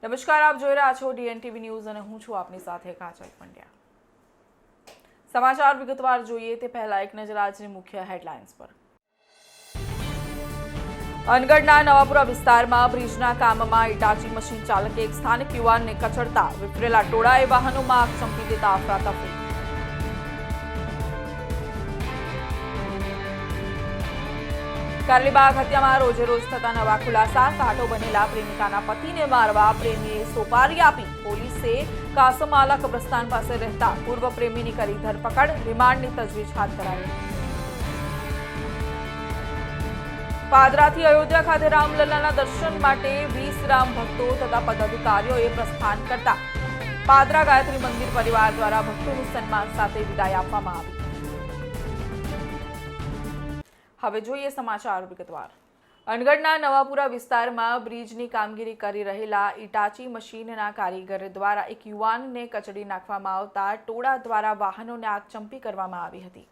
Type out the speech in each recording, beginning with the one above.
નમસ્કાર, આપ જોઈ રહ્યા છો DNTV ન્યૂઝ અને હું છું આપની સાથે કાજલ પંડ્યા। સમાચાર વિગતવાર જોઈએ તે પહેલા એક નજર આજની મુખ્ય હેડલાઇન્સ પર। અનગઢના નવાપુરા વિસ્તારમાં બ્રિજના કામમાં ઇટાચી મશીન ચાલકે એક સ્થાનિક યુવાનને કચડતા વિફરેલા ટોળાએ વાહનોમાં આગ ચંપી દેતા અફરાતફરી। કારેલીબાગ હત્યામાં રોજે રોજ થતા નવા ખુલાસા। કાંટો બનેલા પ્રેમિકાના પતિને મારવા પ્રેમીએ સોપારી આપી। પોલીસે કાસમાલા કબ્રસ્તાન પાસે રહેતા પૂર્વ પ્રેમીની કરી ધરપકડ। રિમાન્ડની તજવીજ હાથ ધરાઈ। પાદરાથી અયોધ્યા ખાતે રામલલ્લાના દર્શન માટે 20 રામ ભક્તો તથા પદાધિકારીઓએ પ્રસ્થાન કરતા પાદરા ગાયત્રી મંદિર પરિવાર દ્વારા ભક્તોનું સન્માન સાથે વિદાય આપવામાં આવી। હવે જોઈએ સમાચાર વિગતવાર। અનગઢના નવાપુરા વિસ્તારમાં બ્રિજની કામગીરી કરી રહેલા ઇટાચી મશીનના કારીગર દ્વારા એક યુવાનને કચડી નાખવામાં આવતા ટોળા દ્વારા વાહનોને આગચંપી કરવામાં આવી હતી।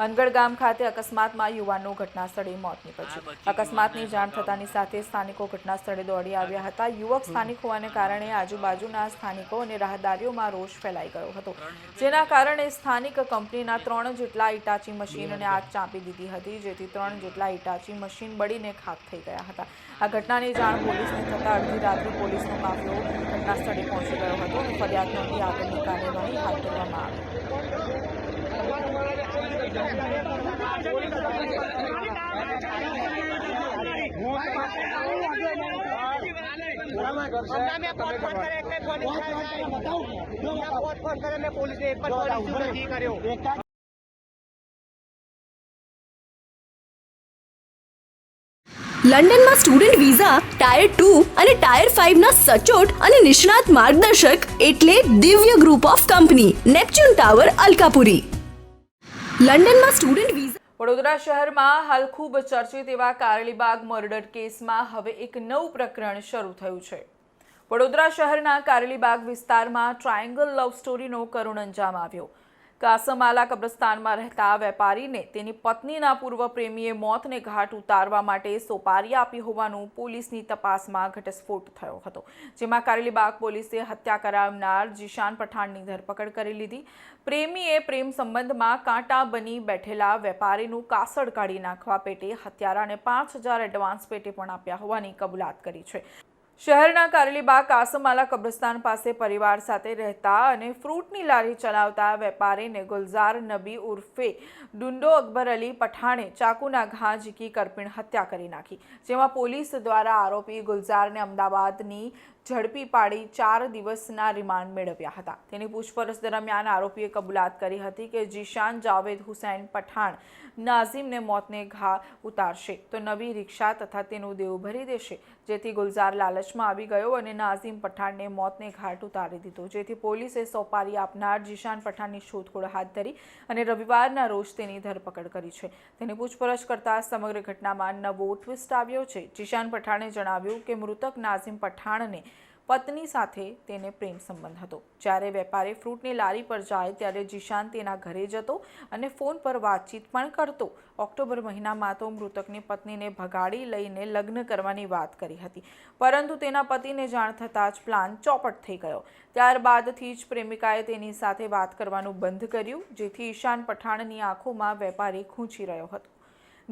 અનગઢ ગામ ખાતે અકસ્માતમાં યુવાનનું ઘટના સ્થળે મોત નીપજ્યું। અકસ્માતની જાણ થતાની સાથે સ્થાનિકો ઘટના સ્થળે દોડી આવ્યા હતા। યુવક સ્થાનિક હોવાને કારણે આજુબાજુના સ્થાનિકો અને રાહદારીઓમાં રોષ ફેલાઈ ગયો હતો, જેના કારણે સ્થાનિક કંપનીના 3 જેટલા ઇટાચી મશીનને આગ ચાંપી દીધી હતી, જેથી 3 જેટલા ઇટાચી મશીન બળીને ખાખ થઈ ગયા હતા। આ ઘટનાની જાણ પોલીસને થતાં અડધી રાત્રે પોલીસનો કાફલો ઘટના સ્થળે પહોંચી ગયો હતો અને ફરિયાદ નોંધી આગળની કાર્યવાહી હાથ ધરવામાં આવી। લંડનમાં સ્ટુડન્ટ વિઝા ટાયર 2 અને ટાયર 5 ના સચોટ અને નિષ્ણાત માર્ગદર્શક એટલે Divya group of company, Neptune tower, Alkapuri. લંડનમાં સ્ટુડન્ટ વિઝા। વડોદરા શહેરમાં હાલ ખૂબ ચર્ચિત એવા કારેલીબાગ મર્ડર કેસમાં હવે એક નવું પ્રકરણ શરૂ થયું છે। વડોદરા શહેરના કારેલીબાગ વિસ્તારમાં ટ્રાયેંગલ લવ સ્ટોરીનો કરુણ અંજામ આવ્યો। કાસમાલા કબ્રસ્તાનમાં રહેતા વેપારીને તેની પત્નીના પૂર્વ પ્રેમીએ મોતને ઘાટ ઉતારવા માટે સોપારી આપી હોવાનું પોલીસની તપાસમાં ઘટસ્ફોટ થયો હતો, જેમાં કારેલીબાગ પોલીસે હત્યા કરાવનાર જીશાન પઠાણની ધરપકડ કરી લીધી। પ્રેમીએ પ્રેમ સંબંધમાં કાંટા બની બેઠેલા વેપારીનું કાસળ કાઢી નાખવા પેટે હત્યારાને 5000 એડવાન્સ પેટે પણ આપ્યા હોવાની કબૂલાત કરી છે। શહેરના કારેલીબાગ કાસમાલા કબ્રસ્તાન પાસે પરિવાર સાથે રહેતા અને ફ્રૂટની લારી ચલાવતા વેપારીને ગુલઝાર નબી ઉર્ફે ડુંડો અકબર અલી પઠાણે ચાકુના ઘા ઝીકી કરપીણ હત્યા કરી નાખી, જેમાં પોલીસ દ્વારા આરોપી ગુલઝારને અમદાવાદની ઝડપી પાડી 4 દિવસના રિમાન્ડ મેળવ્યા હતા। તેની પૂછપરછ દરમિયાન આરોપીએ કબૂલાત કરી હતી કે જીશાન જાવેદ હુસૈન પઠાણ નાઝીમને મોતને ઘા ઉતારશે તો નવી રિક્ષા તથા તેનું દેવું ભરી દેશે, જેથી ગુલઝાર લાલચમાં આવી ગયો અને નાઝીમ પઠાણને મોતને ઘાટ ઉતારી દીધો, જેથી પોલીસે સોપારી આપનાર જીશાન પઠાણની શોધખોળ હાથ ધરી અને રવિવારના રોજ તેની ધરપકડ કરી છે। તેની પૂછપરછ કરતા સમગ્ર ઘટનામાં નવો ટ્વિસ્ટ આવ્યો છે। જીશાન પઠાણે જણાવ્યું કે મૃતક નાઝીમ પઠાણને પત્ની સાથે તેને પ્રેમ સંબંધ હતો। જ્યારે વેપારી ફ્રૂટની લારી પર જાય ત્યારે જીશાન તેના ઘરે જતો અને ફોન પર વાતચીત પણ કરતો। ઓક્ટોબર મહિનામાં તો મૃતકની પત્નીને ભગાડી લઈને લગ્ન કરવાની વાત કરી હતી, પરંતુ તેના પતિને જાણ થતાં જ પ્લાન ચોપટ થઈ ગયો। ત્યારબાદથી જ પ્રેમિકાએ તેની સાથે વાત કરવાનું બંધ કર્યું, જેથી ઈશાન પઠાણની આંખોમાં વેપારી ખૂંચી રહ્યો હતો,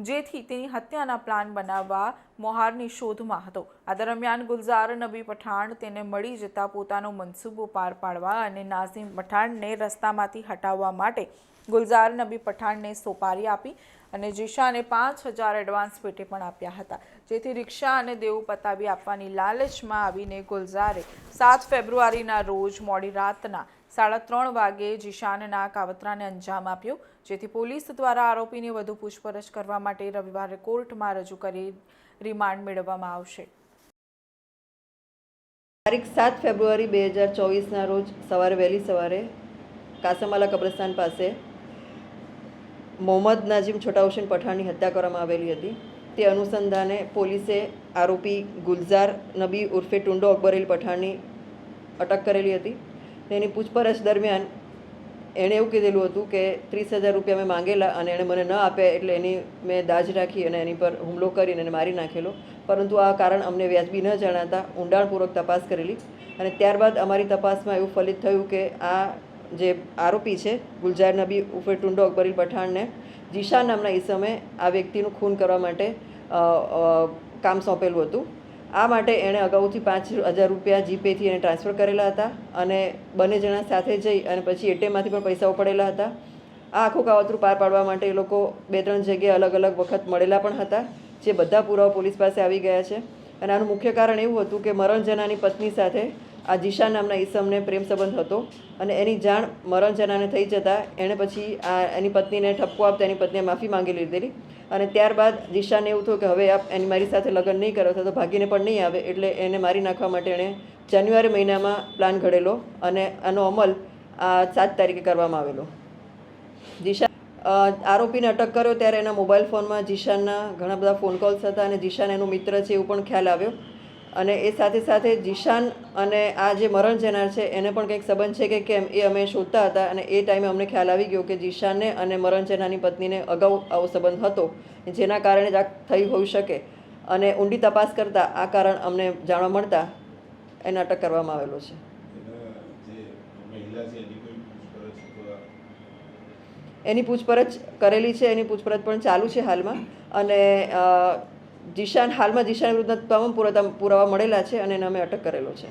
જેથી તેની હત્યાના પ્લાન બનાવવા મોહારની શોધમાં હતો। આ દરમિયાન ગુલઝાર નબી પઠાણ તેને મળી જતા પોતાનો મનસૂબો પાર પાડવા અને નાઝીમ પઠાણને રસ્તામાંથી હટાવવા માટે ગુલઝાર નબી પઠાણને સોપારી આપી અને જીશાને 5000 એડવાન્સ પેટે પણ આપ્યા હતા, જેથી રિક્ષા અને દેવું પતાવી આપવાની લાલચમાં આવીને ગુલઝારે 7 ફેબ્રુઆરીના રોજ મોડી રાતના 3:30 વાગે જીશાનના કાવતરાને અંજામ આપ્યો, જેથી પોલીસ દ્વારા આરોપીની વધુ પૂછપરછ કરવા માટે રવિવારે કોર્ટમાં રજૂ કરી રિમાન્ડ મેળવવામાં આવશે। તારીખ 7 ફેબ્રુઆરી 2024ના રોજ વહેલી સવારે કાસમાલા કબ્રસ્તાન પાસે મોહમ્મદ નાઝીમ છોટા હુસૈન પઠાણની હત્યા કરવામાં આવેલી હતી। તે અનુસંધાને પોલીસે આરોપી ગુલઝાર નબી ઉર્ફે ટુંડો અકબર અલી પઠાણની અટક કરેલી હતી। તેની પૂછપરછ દરમિયાન એણે એવું કીધેલું હતું કે 30,000 રૂપિયા મેં માંગેલા અને એણે મને ન આપ્યા, એટલે એની મેં દાજ રાખી અને એની પર હુમલો કરીને એને મારી નાખેલો। પરંતુ આ કારણ અમને વ્યાજબી ન જણાતા ઊંડાણપૂર્વક તપાસ કરેલી અને ત્યારબાદ અમારી તપાસમાં એવું ફલિત થયું કે આ જે આરોપી છે ગુલજાર નબી ઉર્ફે ટુંડો અકબરી પઠાણને જીશાન નામના ઈસમે આ વ્યક્તિનું ખૂન કરવા માટે કામ સોંપેલું હતું. આ માટે એણે અગાઉથી 5,000 રૂપિયા જીપેથી એને ટ્રાન્સફર કરેલા હતા અને બંને જણા સાથે જઈ અને પછી એટીએમમાંથી પણ પૈસા ઉપાડેલા હતા. આ આખું કાવતરું પાર પાડવા માટે એ લોકો 2-3 જગ્યાએ અલગ અલગ વખત મળેલા પણ હતા, જે બધા પુરાવા પોલીસ પાસે આવી ગયા છે. અને આનું મુખ્ય કારણ એવું હતું કે મરણ જનાની પત્ની સાથે આ જીશાન નામના ઈસમને પ્રેમ સંબંધ હતો અને એની જાણ મરણ જનાને થઈ જતાં એણે પછી એની પત્નીને ઠપકો આપતા એની પત્નીએ માફી માંગી લીધેલી અને ત્યારબાદ જીશાને એવું થયું કે હવે એની મારી સાથે લગ્ન નહીં કરો તો ભાગીને પણ નહીં આવે, એટલે એને મારી નાખવા માટે એણે જાન્યુઆરી મહિનામાં પ્લાન ઘડેલો અને આનો અમલ 7 તારીખે કરવામાં આવેલો. જીશાન આરોપીને અટક કર્યો ત્યારે એના મોબાઈલ ફોનમાં જીશાનના ઘણા બધા ફોન કોલ્સ હતા અને જીશાન એનો મિત્ર છે એવું પણ ખ્યાલ આવ્યો અને એ સાથે સાથે જીશાન અને આ જે મરણ જનાર છે એને પણ કંઈક સંબંધ છે કે કેમ એ અમે શોધતા હતા અને એ ટાઈમે અમને ખ્યાલ આવી ગયો કે જીશાનને અને મરણ જનારની પત્નીને અગાઉ આવો સંબંધ હતો, જેના કારણે જ આ થઈ હોઈ શકે અને ઊંડી તપાસ કરતાં આ કારણ અમને જાણવા મળતા એને અટક કરવામાં આવેલો છે. એની પૂછપરછ કરેલી છે, એની પૂછપરછ પણ ચાલુ છે હાલમાં અને જીશાન વિરુદ્ધના તમામ પુરાવા મળેલા છે અને એને અમે અટક કરેલો છે.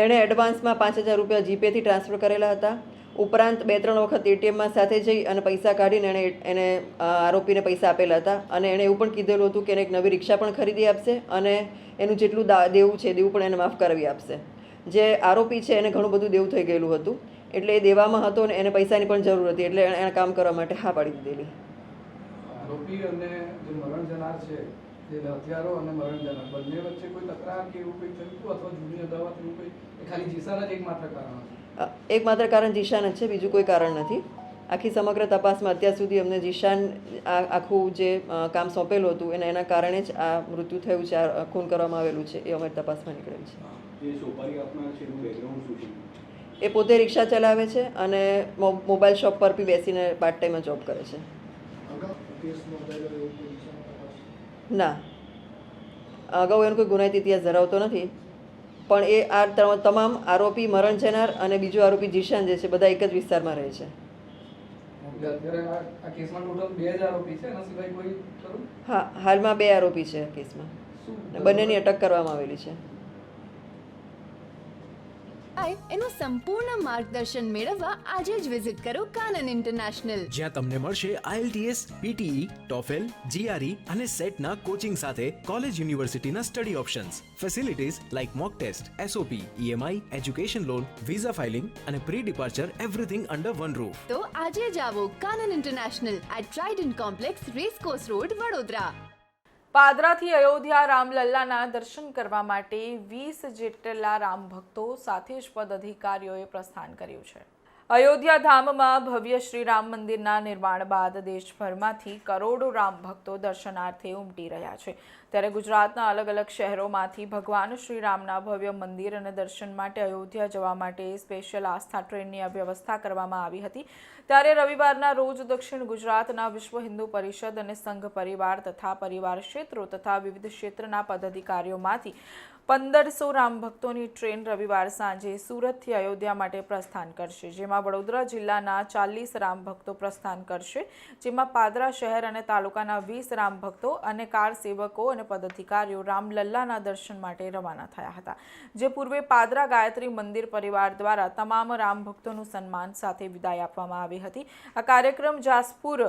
એણે એડવાન્સમાં 5,000 રૂપિયા જીપેથી ટ્રાન્સફર કરેલા હતા. ઉપરાંત 2-3 વખત એટીએમમાં સાથે જઈ અને પૈસા કાઢીને એને આરોપીને પૈસા આપેલા હતા અને એણે એવું પણ કીધેલું હતું કે એને એક નવી રિક્ષા પણ ખરીદી આપશે અને એનું જેટલું દેવું છે દેવું પણ એને માફ કરાવી આપશે. જે આરોપી છે એને ઘણું બધું દેવું થઈ ગયેલું હતું, એટલે એ દેવામાં હતો અને એને પૈસાની પણ જરૂર હતી, એટલે એણે કામ કરવા માટે હા પાડી દીધેલી. આરોપી અને જે મરણ જનાર છે, જે હથિયારો અને મરણ જનાર બંને વચ્ચે કોઈ તકરાર કે એવું કંઈ થયું હતું અથવા જૂની અદાવત એવું કંઈ? ખાલી જીશાન જ એકમાત્ર કારણ હતું? એકમાત્ર કારણ જીશાન જ છે, બીજું કોઈ કારણ નથી. આખી સમગ્ર તપાસમાં અત્યાર સુધી અમને જીશાન આખું જે કામ સોંપેલું હતું એના કારણે જ આ મૃત્યુ થયું છે, આ ખૂન કરવામાં આવેલું છે, એ અમારી તપાસમાં નીકળેલ છે. એ પોતે રિક્ષા ચલાવે છે અને મોબાઈલ શોપ પર બી બેસીને પાર્ટ ટાઈમમાં જોબ કરે છે. ના, અગાઉ એનો કોઈ ગુનાહિત ઇતિહાસ ધરાવતો નથી, પણ એ આ તમામ આરોપી મરણ જનાર અને બીજો આરોપી જીશાન જે છે બધા એક જ વિસ્તારમાં રહે છે. હા, હાલમાં 2 આરોપી છે આ કેસમાં, બંનેની અટક કરવામાં આવેલી છે. એનું સંપૂર્ણ માર્ગદર્શન મેળવવા આજે જ વિઝિટ કરો કાનન ઇન્ટરનેશનલ, જ્યાં તમને મળશે IELTS, PTE, TOEFL, GRE અને સેટ ના કોચિંગ સાથે કોલેજ યુનિવર્સિટીના study options, facilities like mock test, SOP, EMI, education loan, visa filing અને pre departure everything under one roof. તો આજે જ આવો Kanan international at Trident complex, racecourse road, Vadodara. પાદરાથી અયોધ્યા રામલલ્લાના દર્શન કરવા માટે 20 જેટલા રામ ભક્તો સાથે જ પદ અધિકારીઓએ પ્રસ્થાન કર્યું છે. અયોધ્યા ધામમાં ભવ્ય શ્રી રામ મંદિરના નિર્માણ બાદ દેશભરમાંથી કરોડો રામ ભક્તો દર્શનાર્થે ઉમટી રહ્યા છે. ત્યારે ગુજરાતના અલગ અલગ શહેરોમાંથી ભગવાન શ્રી રામના ભવ્ય મંદિર અને દર્શન માટે અયોધ્યા જવા માટે સ્પેશિયલ આસ્થા ટ્રેનની વ્યવસ્થા કરવામાં આવી હતી. ત્યારે રવિવારના રોજ દક્ષિણ ગુજરાતના વિશ્વ હિન્દુ પરિષદ અને સંઘ પરિવાર તથા પરિવાર ક્ષેત્રો તથા વિવિધ ક્ષેત્રના પદાધિકારીઓમાંથી 1500 રામ ભક્તોની ટ્રેન રવિવાર સાંજે સુરતથી અયોધ્યા માટે પ્રસ્થાન કરશે, જેમાં વડોદરા જિલ્લાના 40 રામ ભક્તો પ્રસ્થાન કરશે, જેમાં પાદરા શહેર અને તાલુકાના 20 રામ ભક્તો અને કાર સેવકો અને પદાધિકારીઓ રામલલ્લાના દર્શન માટે રવાના થયા હતા. જે પૂર્વે પાદરા ગાયત્રી મંદિર પરિવાર દ્વારા તમામ રામ ભક્તોનું સન્માન સાથે વિદાય આપવામાં આવી હતી. આ કાર્યક્રમ જાસપુર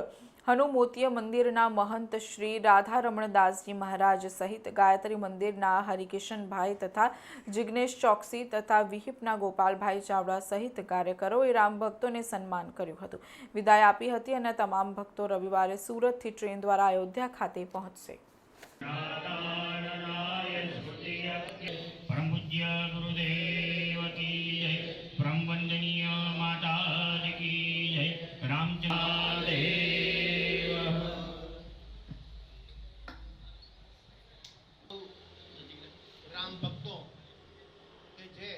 હનુમોતીય મંદિરના મહંત શ્રી રાધારમણદાસજી મહારાજ સહિત ગાયત્રી મંદિરના હરિકિશનભાઈ તથા જિગ્નેશ ચોકસી તથા વિહિપના ગોપાલભાઈ ચાવડા સહિત કાર્યકરોએ રામ ભક્તોને સન્માન કર્યું હતું, વિદાય આપી હતી અને તમામ ભક્તો રવિવારે સુરતથી ટ્રેન દ્વારા અયોધ્યા ખાતે પહોંચશે. परम पूज्य गुरुदेव की जय, परम वंदनीय माता की जय, रामचंद्र રામ ભક્તો કે જે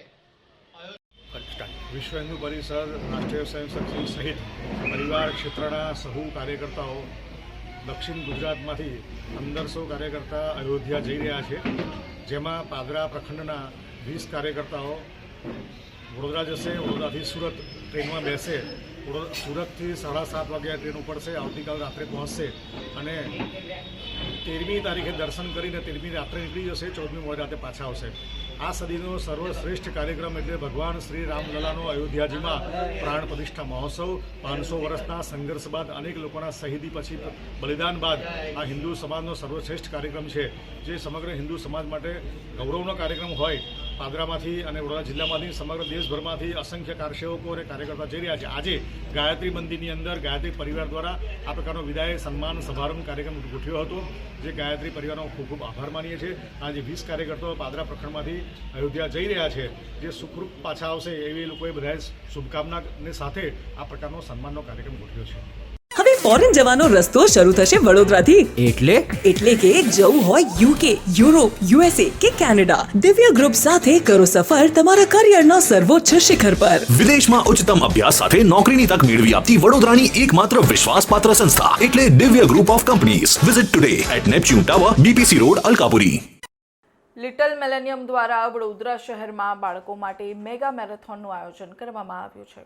વિશ્વ હિન્દુ પરિષદ, રાષ્ટ્રીય સ્વયંસેવક સંઘ સહિત પરિવાર ક્ષેત્રના સહુ કાર્યકર્તાઓ દક્ષિણ ગુજરાતમાંથી 1500 કાર્યકર્તા અયોધ્યા જઈ રહ્યા છે, જેમાં પાદરા પ્રખંડના 20 કાર્યકર્તાઓ વડોદરા જશે, વડોદરાથી સુરત ટ્રેનમાં બેસે, સુરતથી 7:30 વાગ્યા ટ્રેન ઉપડશે, આવતીકાલ રાત્રે પહોંચશે અને 13મી તારીખે દર્શન કરીને 13મી રાત્રે નીકળી જશે, 14મી મોડી રાતે પાછા આવશે. આ સદીનો સર્વશ્રેષ્ઠ કાર્યક્રમ એટલે ભગવાન શ્રી રામલલાનો અયોધ્યાજીમાં પ્રાણ પ્રતિષ્ઠા મહોત્સવ. 500 વર્ષના સંઘર્ષ બાદ, અનેક લોકોના શહીદી પછી બલિદાન બાદ આ હિન્દુ સમાજનો સર્વશ્રેષ્ઠ કાર્યક્રમ છે, જે સમગ્ર હિન્દુ સમાજ માટે ગૌરવનો કાર્યક્રમ હોય. પાદરામાંથી અને વડોદરા જિલ્લામાંથી, સમગ્ર દેશભરમાંથી અસંખ્ય કારસેવકો અને કાર્યકર્તા જઈ રહ્યા છે. આજે ગાયત્રી મંદિરની અંદર ગાયત્રી પરિવાર દ્વારા આ પ્રકારનો વિદાય સન્માન સમારંભ કાર્યક્રમ ગોઠવ્યો હતો, જે ગાયત્રી પરિવારનો ખૂબ ખૂબ આભાર માનીએ છીએ. આજે 20 કાર્યકર્તાઓ પાદરા પ્રખંડમાંથી અયોધ્યા જઈ રહ્યા છે, જે સુખરૂપ પાછા આવશે એવી લોકોએ બધાએ શુભકામનાની સાથે આ પ્રકારનો સન્માનનો કાર્યક્રમ ગોઠવ્યો છે. હવે ફોરેન જવાનો રસ્તો શરૂ થશે વડોદરાથી. એટલે કે જવું હોય યુકે, યુરોપ, યુએસએ કે કેનેડા, દિવ્ય ગ્રુપ સાથે કરો સફર તમારા કરિયરના સર્વોચ્ચ શિખર પર. વિદેશમાં ઉચ્ચતમ અભ્યાસ સાથે નોકરીની તક મેળવી આપતી વડોદરાની એકમાત્ર વિશ્વાસપાત્ર સંસ્થા એટલે Divya group of companies. Visit today at Neptune tower, BPC road, Alkapuri. Little millennium દ્વારા વડોદરા શહેરમાં બાળકો માટે મેગા મેરેથોનનું આયોજન કરવામાં આવ્યું છે.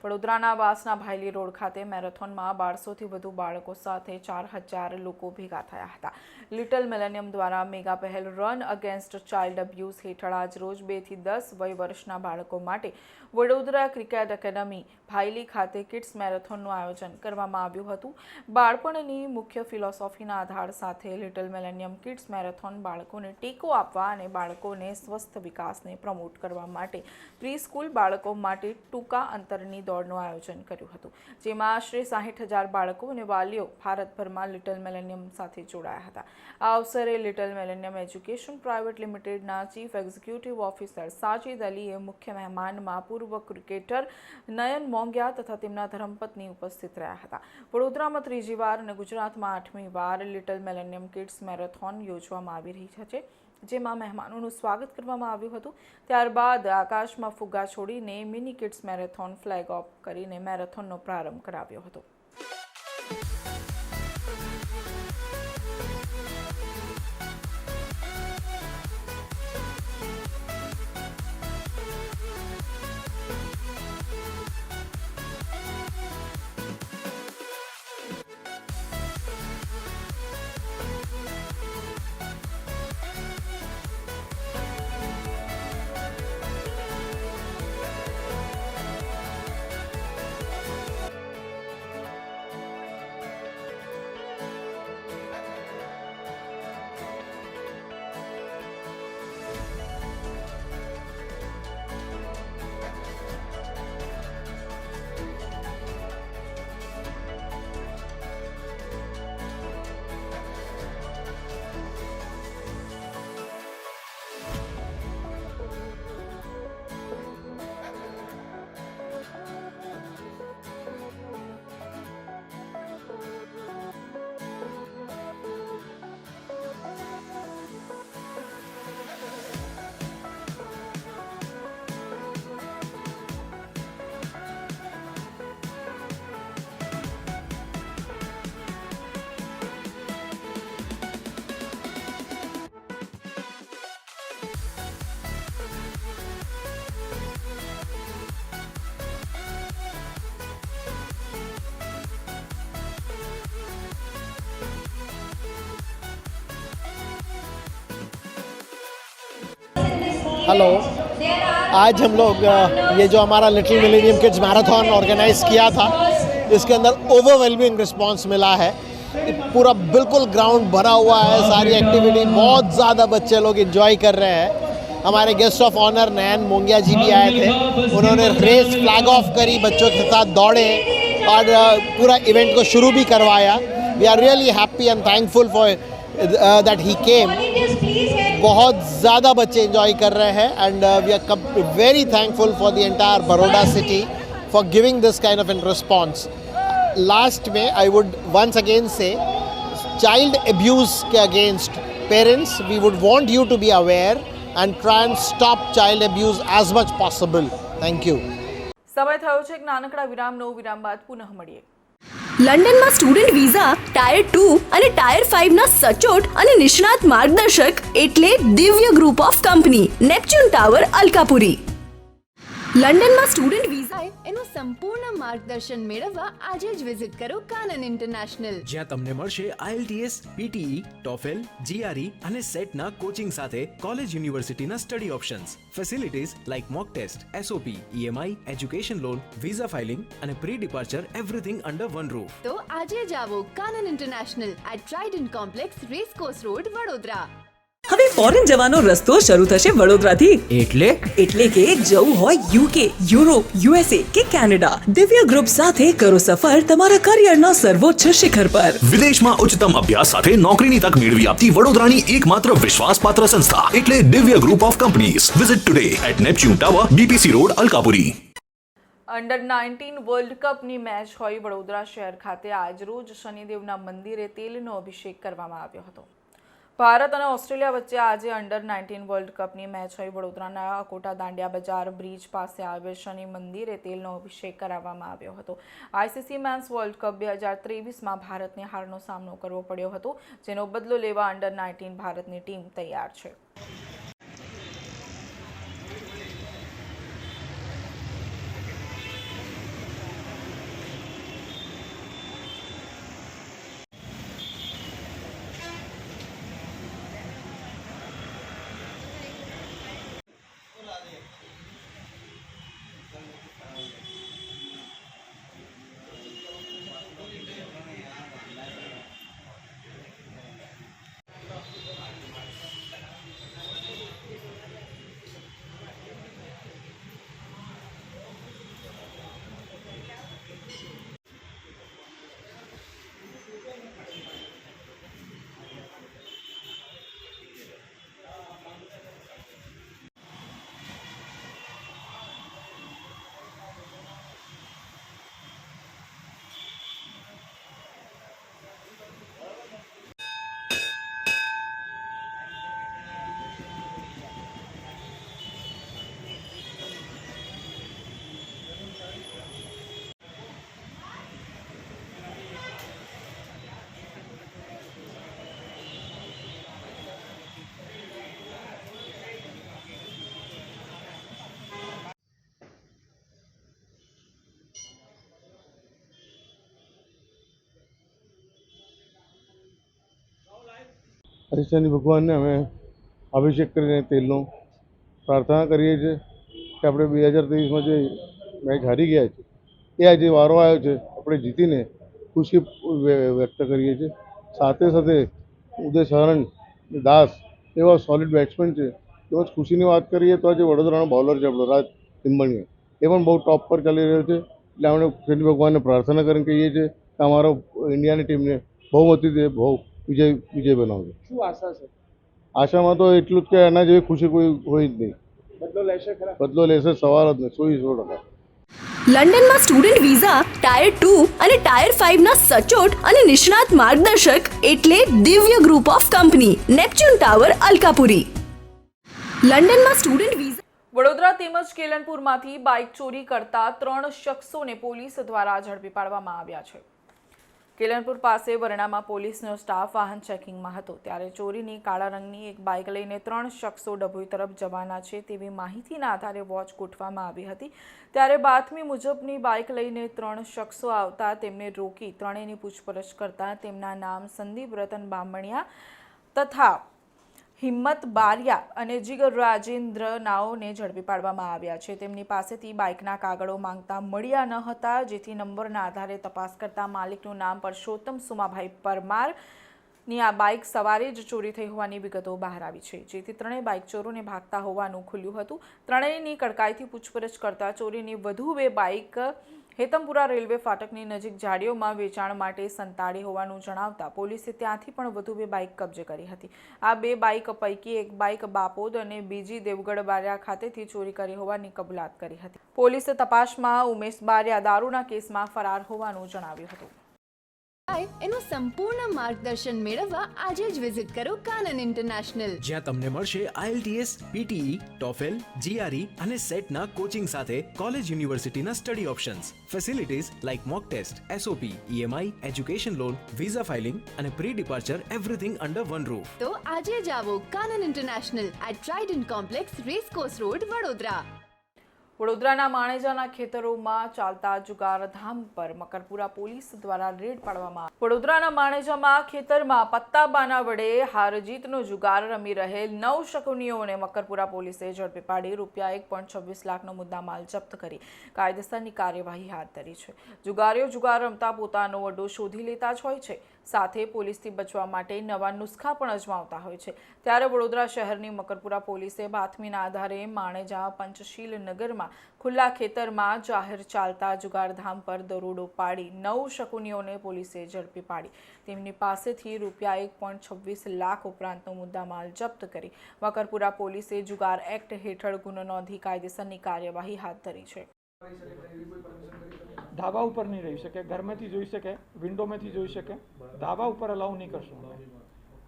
વડોદરાના વાસના ભાયલી રોડ ખાતે મેરેથોનમાં 1200થી વધુ બાળકો સાથે 4000 લોકો ભેગા થયા હતા. લિટલ મિલેનિયમ દ્વારા મેગા પહેલ રન અગેન્સ્ટ ચાઇલ્ડ અબ્યુઝ હેઠળ આજ રોજ 2 થી 10 વય વર્ષના બાળકો માટે વડોદરા ક્રિકેટ એકેડમી ભાયલી ખાતે કિડ્સ મેરેથોનનું આયોજન કરવામાં આવ્યું હતું. બાળપણની મુખ્ય ફિલોસોફીના આધાર સાથે લિટલ મિલેનિયમ કિડ્સ મેરેથોન બાળકોને ટેકો આપવા અને બાળકોને સ્વસ્થ વિકાસને પ્રમોટ કરવા માટે પ્રી સ્કૂલ બાળકો માટે ટૂંકા અંતરની દોડનું આયોજન કર્યું હતું, જેમાં આશરે 60,000 બાળકો અને વાલીઓ ભારતભરમાં લિટલ મિલેનિયમ સાથે જોડાયા હતા. આ અવસરે લિટલ મિલેનિયમ એજ્યુકેશન પ્રાઇવેટ લિમિટેડના ચીફ એક્ઝિક્યુટિવ ઓફિસર સાજિદ અલીએ મુખ્ય મહેમાનમાં પૂર્વ ક્રિકેટર નયન મોંગિયા તથા તેમના ધર્મપત્ની ઉપસ્થિત રહ્યા હતા. વડોદરામાં 3જી વાર અને ગુજરાતમાં 8મી વાર લિટલ મિલેનિયમ કિડ્સ મેરેથોન યોજવામાં આવી રહી છે, જેમાં મહેમાનોનું સ્વાગત કરવામાં આવ્યું હતું. ત્યારબાદ આકાશમાં ફુગ્ગા છોડીને mini kids marathon flag of કરીને મેરેથોનનો પ્રારંભ કરાવ્યો હતો. हेलो, आज हम लोग ये जो हमारा little millennium kids marathon organise किया था, इसके अंदर ओवरवेलमिंग रिस्पांस मिला है. पूरा बिल्कुल ग्राउंड भरा हुआ है, सारी एक्टिविटी बहुत ज़्यादा बच्चे लोग एंजॉय कर रहे हैं. हमारे गेस्ट ऑफ ऑनर नयन मोंगिया जी भी आए थे, उन्होंने रेस फ्लैग ऑफ करी, बच्चों के साथ दौड़े और पूरा इवेंट को शुरू भी करवाया. We are really happy and thankful for that he came. बहुत ज़्यादा बच्चे एंजॉय कर रहे हैं and we are very thankful for the entire Baroda city for giving this kind of in response. Last में I would once again say child abuse के अगेंस्ट parents we would want you to be aware and try and stop child abuse as much possible. Thank you. સમય થયો છે એક નાનકડા વિરામનો. વિરામ બાદ પુનઃ મળીએ. લંડનમાં સ્ટુડન્ટ વિઝા ટાયર 2 અને ટાયર 5 ના સચોટ અને નિષ્ણાત માર્ગદર્શક એટલે Divya group of company Neptune tower Alkapuri. લંડનમાં સ્ટુડન્ટ વિઝા એનું સંપૂર્ણ માર્ગદર્શન મેળવવા આજે જ વિઝિટ કરો કાનન ઇન્ટરનેશનલ, જ્યાં તમને મળશે IELTS, PTE, TOEFL, GRE અને સેટના કોચિંગ સાથે કોલેજ યુનિવર્સિટીના study options, facilities like mock test, SOP, EMI, education loan, visa filing અને pre departure everything under one roof. તો આજે જ આવો Kanan international at Trident complex, racecourse road, Vadodara. હવે ફોરેન જવાનો રસ્તો શરૂ થશે વડોદરાથી. એટલે કે જવું હોય UK, યુરોપ, USA કે કેનેડા, દિવ્ય ગ્રુપ સાથે કરો સફર તમારા કરિયરના સર્વોચ્ચ શિખર પર. વિદેશમાં ઉચ્ચતમ અભ્યાસ સાથે નોકરીની તક મેળવી આપતી વડોદરાની એકમાત્ર વિશ્વાસપાત્ર સંસ્થા એટલે Divya group of companies. Visit today at Neptune tower, BPC road, Alkapuri. Under 19 world કપની મેચ હોય વડોદરા શહેર ખાતે આજરોજ શનિદેવના મંદિરે તેલનો અભિષેક કરવામાં આવ્યો હતો. ભારત અને ઓસ્ટ્રેલિયા વચ્ચે આજે અંડર 19 વર્લ્ડ કપની મેચ હોય વડોદરાના અકોટા દાંડિયા બજાર બ્રિજ પાસે આવેલ શનિ મંદિરે તેલનો અભિષેક કરાવવામાં આવ્યો હતો. ICC મેન્સ વર્લ્ડ કપ 2023માં ભારતને હારનો સામનો કરવો પડ્યો હતો, જેનો બદલો લેવા અંડર 19 ભારતની ટીમ તૈયાર છે. શનિ ભગવાનને અમે અભિષેક કરીને તેલનો પ્રાર્થના કરીએ છીએ કે આપણે 2023માં જે મેચ હારી ગયા છે એ આજે વારો આવ્યો છે આપણે જીતીને ખુશી વ્યક્ત કરીએ છીએ. સાથે સાથે ઉદય શરણ દાસ એવા સોલિડ બેટ્સમેન છે. તેમજ ખુશીની વાત કરીએ તો આજે વડોદરાનો બોલર છે આપણો રાજ ટિમ્બણીયા, એ પણ બહુ ટોપ પર ચાલી રહ્યો છે. એટલે આપણે શનિ ભગવાનને પ્રાર્થના કરીને કહીએ છીએ કે અમારો ઇન્ડિયાની ટીમને બહુમતીથી વિજય બનાવજો. શું આશા છે? આશામાં તો એટલું જ કે એના જેવી ખુશી કોઈ હોય જ નહીં. બદલો લેશે સવાલ જ નહીં, 100%. લંડનમાં સ્ટુડન્ટ વિઝા ટાયર 2 અને ટાયર 5 ના સચોટ અને નિષ્ણાત માર્ગદર્શક એટલે Divya group of company Neptune tower Alkapuri. લંડનમાં સ્ટુડન્ટ વિઝા વડોદરા તેમજ કેલનપુરમાંથી બાઇક ચોરી કરતા 3 શખ્સોને પોલીસ દ્વારા ઝડપી પાડવામાં આવ્યા છે. કેલનપુર પાસે વરણામાં પોલીસનો સ્ટાફ વાહન ચેકિંગમાં હતો, ત્યારે ચોરીની કાળા રંગની એક બાઇક લઈને 3 શખ્સો ડભોઈ તરફ જવાના છે તેવી માહિતીના આધારે વોચ ગોઠવવામાં આવી હતી. ત્યારે બાતમી મુજબની બાઇક લઈને 3 શખ્સો આવતા તેમને રોકી ત્રણેયની પૂછપરછ કરતા તેમના નામ સંદીપ રતન બામણિયા તથા હિંમત બારિયા અને જીગર રાજેન્દ્ર નાઓને ઝડપી પાડવામાં આવ્યા છે. તેમની પાસેથી બાઇકના કાગળો માંગતા મળ્યા ન હતા, જેથી નંબરના આધારે તપાસ કરતા માલિકનું નામ પરસોત્તમ સુમાભાઈ પરમારની આ બાઇક સવારે જ ચોરી થઈ હોવાની વિગતો બહાર આવી છે, જેથી ત્રણેય બાઇક ચોરોને ભાગતા હોવાનું ખુલ્યું હતું. ત્રણેયની કડકાઈથી પૂછપરછ કરતા ચોરીની વધુ 2 બાઇક હેતમપુરા રેલવે ફાટકની નજીક ઝાડીઓમાં વેચાણ માટે સંતાડી હોવાનું જણાવતા પોલીસે ત્યાંથી પણ વધુ 2 બાઇક કબજે કરી હતી. આ 2 બાઇક પૈકી એક બાઇક બાપોદ અને બીજી દેવગઢ બારિયા ખાતેથી ચોરી કરી હોવાની કબૂલાત કરી હતી. પોલીસે તપાસમાં ઉમેશ બારિયા દારૂના કેસમાં ફરાર હોવાનું જણાવ્યું હતું. એનું સંપૂર્ણ માર્ગદર્શન મેળવવા આજે જ વિઝિટ કરો કાનન ઇન્ટરનેશનલ. જ્યાં તમને મળશે IELTS, PTE, TOEFL, GRE અને સેટના કોચિંગ સાથે કોલેજ યુનિવર્સિટીના study options, facilities like mock test, SOP, EMI, education loan, visa filing અને pre departure everything under one roof. તો આજે જ આવો Kanan international at Trident complex, racecourse road, Vadodara. વડોદરાના માણેજાના ખેતરોમાં ચાલતા જુગારધામ પર મકરપુરા પોલીસ દ્વારા રેડ પાડવામાં આવી. વડોદરાના માણેજામાં ખેતરમાં પત્તાબાના વડે હાર જીતનો જુગાર રમી રહેલ 9 શકુનીઓને મકરપુરા પોલીસે ઝડપી પાડી ₹1.26 લાખનો મુદ્દામાલ જપ્ત કરી કાયદેસરની કાર્યવાહી હાથ ધરી છે. જુગારીઓ જુગાર રમતા પોતાનો અડ્ડો શોધી લેતા જ હોય છે, સાથે પોલીસથી બચવા માટે નવા નુસ્ખા પણ અજમાવતા હોય છે. ત્યારે વડોદરા શહેરની મકરપુરા પોલીસે બાતમીના આધારે માણેજા પંચશીલ નગરમાં ખુલ્લા ખેતરમાં જાહેર ચાલતા જુગારધામ પર દરોડો પાડી 9 શકુનીઓને પોલીસે ઝડપી પાડી તેમની પાસેથી ₹1.26 લાખ ઉપરાંતનો મુદ્દામાલ જપ્ત કરી મકરપુરા પોલીસે જુગાર એક્ટ હેઠળ ગુનો નોંધી કાયદેસરની કાર્યવાહી હાથ ધરી છે. ધાબા ઉપર નહીં રહી શકે, ઘરમાંથી જોઈ શકે, વિન્ડોમાંથી જોઈ શકે, ધાબા ઉપર અલાઉ નહીં કરશું.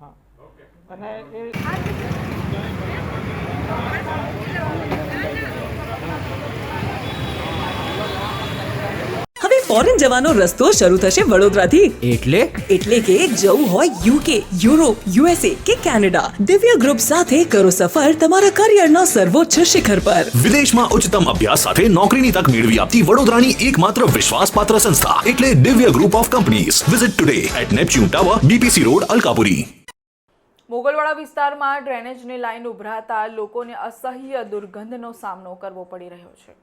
હા, અને એ હવે ફોરેન જવાનો રસ્તો શરૂ થશે વડોદરાથી. એટલે કે જવું હોય UK, યુરોપ, USA કે કેનેડા, દિવ્ય ગ્રુપ સાથે કરો સફર તમારા કરિયરના સર્વોચ્ચ શિખર પર. વિદેશમાં ઉચ્ચતમ અભ્યાસ સાથે નોકરીની તક મેળવી આપતી વડોદરાની એકમાત્ર વિશ્વાસપાત્ર સંસ્થા એટલે Divya group of companies. Visit today at Neptune tower, BPC road, Alkapuri. Mogalwada વિસ્તારમાં ડ્રેનેજની લાઈન ઉભરાતા લોકોને અસહ્ય દુર્ગંધનો સામનો કરવો પડી રહ્યો છે.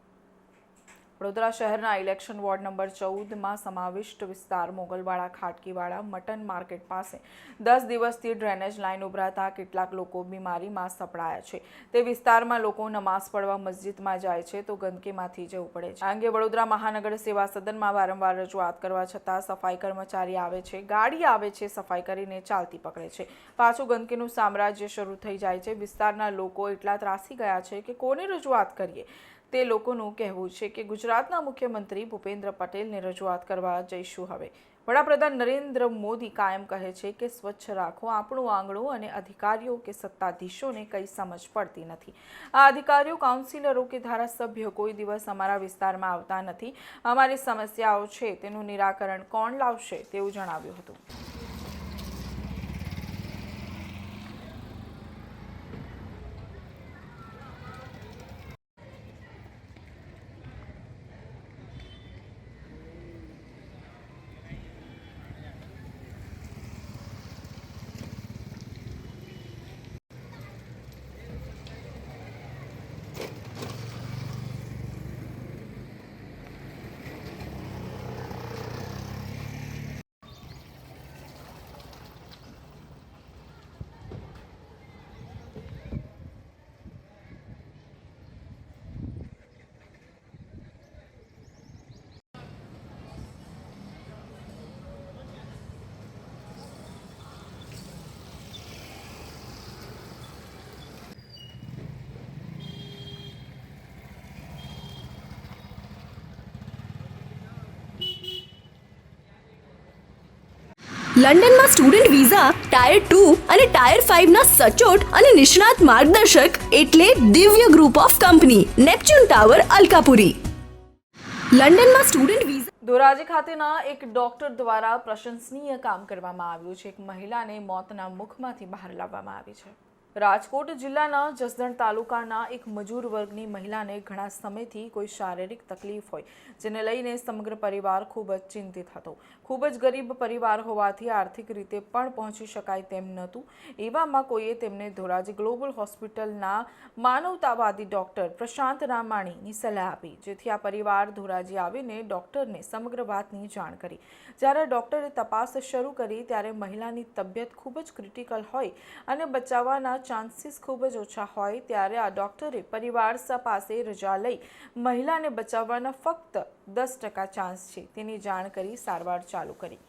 વડોદરા શહેરના ઇલેક્શન વોર્ડ નંબર 14માં સમાવિષ્ટ વિસ્તાર મોગલવાડા ખાટકીવાડા મટન માર્કેટ પાસે 10 દિવસથી ડ્રેનેજ લાઈન ઉભરાતા કેટલાક લોકો બીમારીમાં સપડાયા છે. તે વિસ્તારમાં લોકો નમાઝ પડવા મસ્જિદમાં જાય છે તો ગંદકીમાંથી જવું પડે છે. આ અંગે વડોદરા મહાનગર સેવા સદનમાં વારંવાર રજૂઆત કરવા છતાં સફાઈ કર્મચારી આવે છે, ગાડી આવે છે, સફાઈ કરીને ચાલતી પકડે છે, પાછું ગંદકીનું સામ્રાજ્ય શરૂ થઈ જાય છે. વિસ્તારના લોકો એટલા ત્રાસી ગયા છે કે કોને રજૂઆત કરીએ તે લોકોનું કહેવું છે કે ગુજરાતના મુખ્યમંત્રી ભૂપેન્દ્ર પટેલને રજૂઆત કરવા જઈશું. હવે વડાપ્રધાન નરેન્દ્ર મોદી કાયમ કહે છે કે સ્વચ્છ રાખો આપણું આંગણું અને અધિકારીઓ કે સત્તાધીશોને કંઈ સમજ પડતી નથી. આ અધિકારીઓ, કાઉન્સિલરો કે ધારાસભ્યો કોઈ દિવસ અમારા વિસ્તારમાં આવતા નથી. અમારી સમસ્યાઓ છે તેનું નિરાકરણ કોણ લાવશે તેવું જણાવ્યું હતું. લંડનમાં સ્ટુડન્ટ વિઝા, ટાયર 2 અને ટાયર 5 ના સચોટ અને નિષ્ણાત માર્ગદર્શક એટલે Divya group of company, Neptune tower, Alkapuri. લંડનમાં સ્ટુડન્ટ વિઝા. ધોરાજી ખાતેના એક ડોક્ટર દ્વારા પ્રશંસનીય કામ કરવામાં આવ્યું છે. એક મહિલાને મોતના મુખમાંથી બહાર લાવવામાં આવી છે. રાજકોટ જિલ્લાના જસદણ તાલુકાના એક મજૂર વર્ગની મહિલાને ઘણા સમયથી કોઈ શારીરિક તકલીફ હોય જેને લઈને સમગ્ર પરિવાર ખૂબ જ ચિંતિત હતો. ખૂબ જ ગરીબ પરિવાર હોવાથી આર્થિક રીતે પણ પહોંચી શકાય તેમ નહોતું. એવામાં કોઈએ તેમને ધોરાજી ગ્લોબલ હોસ્પિટલના માનવતાવાદી ડોક્ટર પ્રશાંત રામાણીની સલાહ આપી, જેથી આ પરિવાર ધોરાજી આવીને ડોક્ટરને સમગ્ર વાતની જાણ કરી. જ્યારે ડોક્ટરે તપાસ શરૂ કરી ત્યારે મહિલાની તબિયત ખૂબ જ ક્રિટિકલ હોય અને બચાવવાના ચાન્સીસ ખૂબ જ ઓછા હોય ત્યારે આ ડોક્ટરે પરિવાર પાસે રજા લઈ મહિલાને બચાવવાના ફક્ત 10% ચાન્સ છે તેની જાણ કરી સારવાર ચાલુ કરી.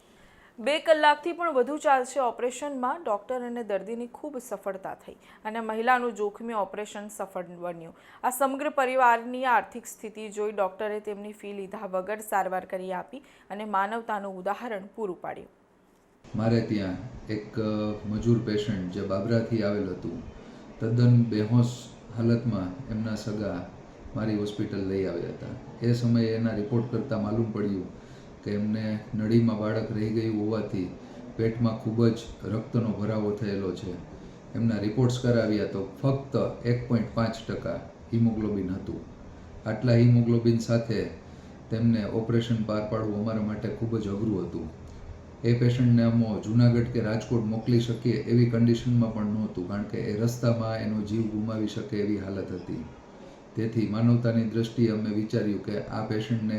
2 કલાકથી પણ વધુ ચાલશે ઓપરેશનમાં ડોક્ટર અને દર્દીની ખૂબ સફળતા થઈ અને મહિલાનું જોખમી ઓપરેશન સફળ બન્યું. આ સમગ્ર પરિવારની આર્થિક સ્થિતિ જોઈ ડોક્ટરે તેમની ફી લીધા વગર સારવાર કરી આપી અને માનવતાનું ઉદાહરણ પૂરું પાડ્યું. મારે ત્યાં એક મજૂર પેશન્ટ જે બાબરાથી આવેલ હતું, તદ્દન બેહોશ હાલતમાં એમના સગા મારી હોસ્પિટલ લઈ આવ્યા હતા. એ સમયે એના રિપોર્ટ કરતાં માલુમ પડ્યું કે એમને નળીમાં બાળક રહી ગયું હોવાથી પેટમાં ખૂબ જ રક્તનો ભરાવો થયેલો છે. એમના રિપોર્ટ્સ કરાવ્યા તો ફક્ત 1.5% હિમોગ્લોબિન હતું. આટલા હિમોગ્લોબિન સાથે તેમને ઓપરેશન પાર પાડવું અમારા માટે ખૂબ જ અઘરું હતું. એ પેશન્ટને અમે જુનાગઢ કે રાજકોટ મોકલી શકીએ એવી કન્ડિશનમાં પણ નહોતું, કારણ કે એ રસ્તામાં એનો જીવ ગુમાવી શકે એવી હાલત હતી. તેથી માનવતાની દ્રષ્ટિએ અમે વિચાર્યું કે આ પેશન્ટને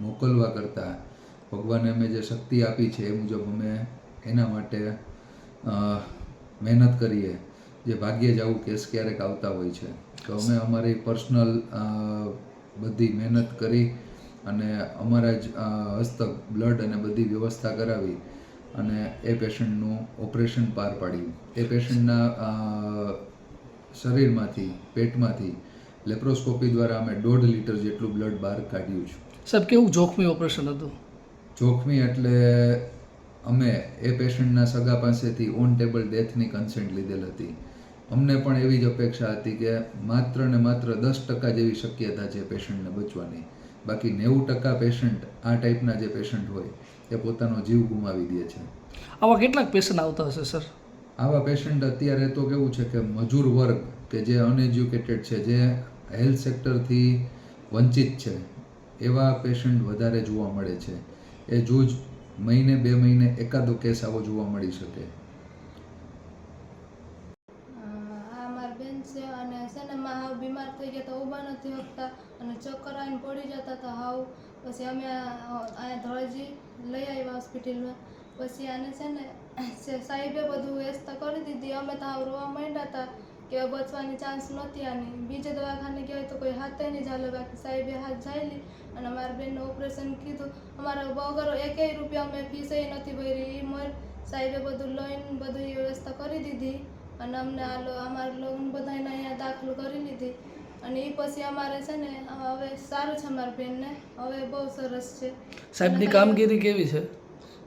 મોકલવા કરતાં ભગવાને અમે જે શક્તિ આપી છે એ મુજબ અમે એના માટે મહેનત કરીએ. જે ભાગ્યે જ આવું કેસ ક્યારેક આવતા હોય છે. તો અમે અમારી પર્સનલ બધી મહેનત કરી અને અમારા જ હસ્તક બ્લડ અને બધી વ્યવસ્થા કરાવી અને એ પેશન્ટનું ઓપરેશન પાર પાડ્યું. એ પેશન્ટના શરીરમાંથી, પેટમાંથી લેપ્રોસ્કોપી દ્વારા અમે 1.5 લીટર જેટલું બ્લડ બહાર કાઢ્યું છે. સાહેબ, કેવું જોખમી ઓપરેશન હતું? જોખમી એટલે અમે એ પેશન્ટના સગા પાસેથી ઓન ટેબલ ડેથની કન્સેન્ટ લીધેલ હતી. અમને પણ એવી જ અપેક્ષા હતી કે માત્ર ને માત્ર 10% જેવી શક્યતા છે પેશન્ટને બચવાની. બાકી 90% પેશન્ટ આ ટાઈપના જે પેશન્ટ હોય એ પોતાનો જીવ ગુમાવી દે છે. આવા કેટલાક પેશન્ટ આવતા હશે સર? આવા પેશન્ટ અત્યારે તો કેવું છે કે મજૂર વર્ગ કે જે અનએજ્યુકેટેડ છે, જે હેલ્થ સેક્ટરથી વંચિત છે, એવા પેશન્ટ વધારે જોવા મળે છે. એ જૂજ મહિને 2 મહિને એકાદો કેસ આવો જોવા મળી શકે. છે અને છે ને માં હાવ બીમાર થઈ ગયા તો ઊભા નથી શકતા અને ચક્કર આવીને પડી જતા હતા હાવ. પછી અમે અહીંયા ધોળજી લઈ આવ્યા હોસ્પિટલમાં. પછી આને છે ને સાહેબે બધું વ્યવસ્થા કરી દીધી. અમે તો હાવ રોવા માંડ્યા હતા કે બચવાની ચાન્સ નહોતી આની. બીજે દવાખાને ગયા તો કોઈ હાથે નહીં ચાલે, બાકી સાહેબે હાથ ઝાલી અને મારા બેનનું ઓપરેશન કીધું. અમારા વગર 1 રૂપિયા અમે ફીસ નથી ભરી. સાહેબે બધું લઈને બધી વ્યવસ્થા કરી દીધી અને અમને અમારા લોન બધાને અહીંયા દાખલ કરી લીધી. અને એ પછી અમારે છે ને હવે સારું છે અમારા બેનને, હવે બહુ સરસ છે. સાહેબની કામગીરી કેવી છે?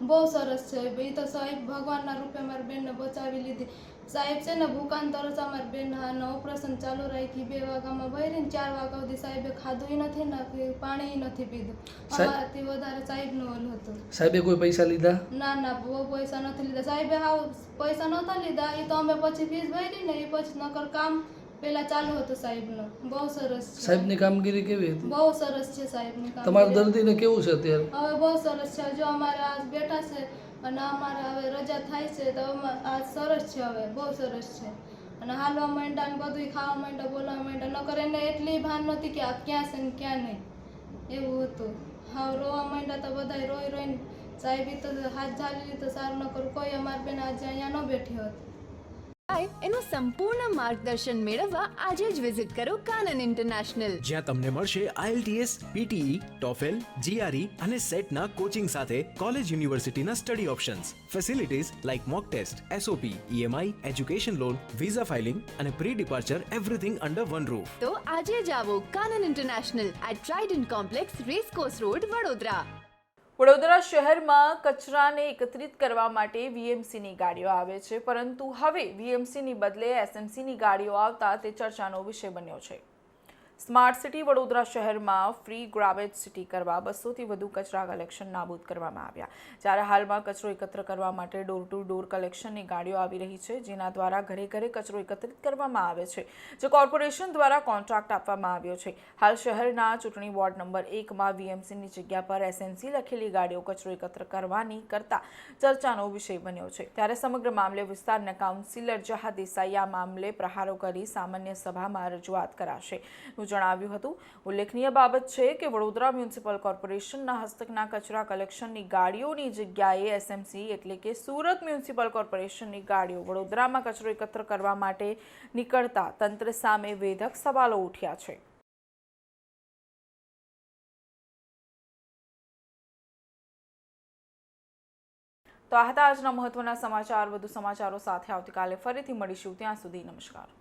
બહુ સરસ છે. એ તો સાહેબ ભગવાનના રૂપે અમારી બેનને બચાવી લીધી. સાહેબ છે ને ભૂકાન તરસ અમારી બેન ઓપરેશન ચાલુ રાખી. 2 વાગ્યામાં ભરીને 4 વાગ્યા સુધી સાહેબે ખાધું નથી ને પાણી નથી પીધું. અમારાથી વધારે સાહેબનું ઓલું હતું. સાહેબે કોઈ પૈસા લીધા? ના, બહુ પૈસા નથી લીધા સાહેબે. હાવ પૈસા નહોતા લીધા. એ તો અમે પછી ફીસ ભરી ને એ પછી નકર કામ પેલા ચાલુ હતું સાહેબનું. બહુ સરસ છે. સાહેબની કામગીરી કેવી હતી? બહુ સરસ છે સાહેબની કામગીરી. તમારા દર્દીને કેવું છે અત્યારે? હવે બહુ સરસ છે. જો અમારે આજ બેઠા છે અને અમારે હવે રજા થાય છે તો આજ સરસ છે. હવે બહુ સરસ છે અને હાલવા માંડ્યા ને બધું ખાવા માંડ્યા, બોલવા માંડ્યા. નકર એને એટલી ભાન નહોતી કે આ ક્યાં છે ને ક્યાં નહીં, એવું હતું. હાવ રોવા માંડ્યા તો બધા રોઈને સાહેબે તો હાથ ઝાલી લીધો. સારું ન કરું કોઈ અમારી બેન આજે અહીંયા ન બેઠી હોત. એનું સંપૂર્ણ માર્ગદર્શન મેળવવા આજે જ વિઝિટ કરો કાનન ઇન્ટરનેશનલ, જ્યાં તમને મળશે IELTS, PTE, TOEFL, GRE અને સેટના કોચિંગ સાથે કોલેજ યુનિવર્સિટીના study options, facilities like mock test, SOP, EMI, education loan, visa filing અને pre departure everything under one roof. તો આજે જ આવો Kanan international at Trident complex, racecourse road, Vadodara. Vadodara શહેરમાં કચરાને એકત્રિત કરવા માટે VMCની ગાડીઓ આવે છે, પરંતુ હવે VMCની બદલે SMCની ગાડીઓ આવતા તે ચર્ચાનો વિષય બન્યો છે. સ્માર્ટ સિટી વડોદરા શહેરમાં ફ્રી ગ્રાબેજ સિટી કરવા 200થી વધુ કચરા કલેક્શન નાબૂદ કરવામાં આવ્યા. જ્યારે હાલમાં કચરો એકત્ર કરવા માટે ડોર ટુ ડોર કલેક્શનની ગાડીઓ આવી રહી છે, જેના દ્વારા ઘરે ઘરે કચરો એકત્રિત કરવામાં આવે છે, જે કોર્પોરેશન દ્વારા કોન્ટ્રાક્ટ આપવામાં આવ્યો છે. હાલ શહેરના ચૂંટણી વોર્ડ નંબર 1માં VMCની જગ્યા પર SMC લખેલી ગાડીઓ કચરો એકત્ર કરવાની કરતા ચર્ચાનો વિષય બન્યો છે. ત્યારે સમગ્ર મામલે વિસ્તારના કાઉન્સિલર જહા દેસાઈ આ મામલે પ્રહારો કરી સામાન્ય સભામાં રજૂઆત કરાશે જણાવ્યું હતું. ઉલ્લેખનીય બાબત છે કે વડોદરા મ્યુનિસિપલ કોર્પોરેશનના હસ્તકના કચરા કલેક્શનની ગાડીઓની જગ્યાએ SMC એટલે કે સુરત મ્યુનિસિપલ કોર્પોરેશનની ગાડીઓ વડોદરામાં કચરો એકત્ર કરવા માટે નીકળતા તંત્ર સામે વેધક સવાલો ઉઠ્યા છે. તો આ હતા આજના મહત્વના સમાચાર. વધુ સમાચારો સાથે આવતીકાલે ફરીથી મળીશું. ત્યાં સુધી નમસ્કાર.